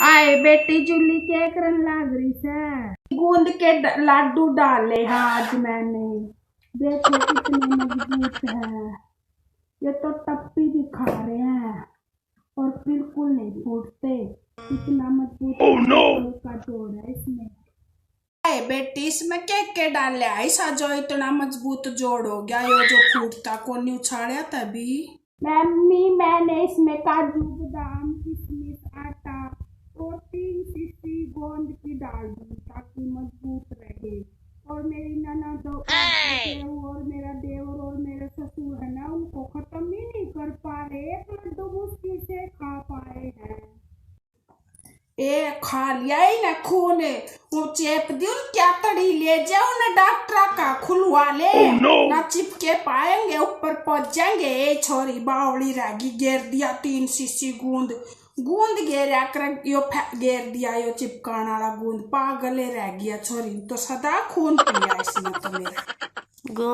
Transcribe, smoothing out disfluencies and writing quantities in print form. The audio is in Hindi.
आए बेटी जूली क्या करन लाग रही है। गूंद के लाडू डाले हैं आज मैंने। देखो कितने मजबूत है। ये तो टप्पी भी खा रहे हैं और बिल्कुल नहीं फूटते। इतना मजबूत का जोड़ है इसमें। आए बेटी इसमें क्या डाले ऐसा जो इतना मजबूत जोड़ हो गया। ये जो फूटता कौन उछाड़ा तभी। मम्मी मैंने इसमें काजू बादाम किशमिश आटा और 3 शीशी गोंद की डाल दी ताकि मजबूत रहे। और मेरी ननद और मेरा देवर और मेरे ससुर है ना, उनको खत्म ही नहीं कर पा रहे। एक लड्डू मुश्किल से खा पाए हैं। ए खा लिया ही ना खून वो चेप दी क्या तड़ी ले जाओ ना डॉक्टर का खुलवा ले। ना चिपके पाएंगे ऊपर पहुंच जाएंगे। छोरी बावड़ी रागी घेर दिया 3 शीशी गूंद घेरा कर यो घेर दिया यो चिपकाने वाला गूंद पागले रह गया। छोरी तो सदा खून पिया इसने तो मेरा।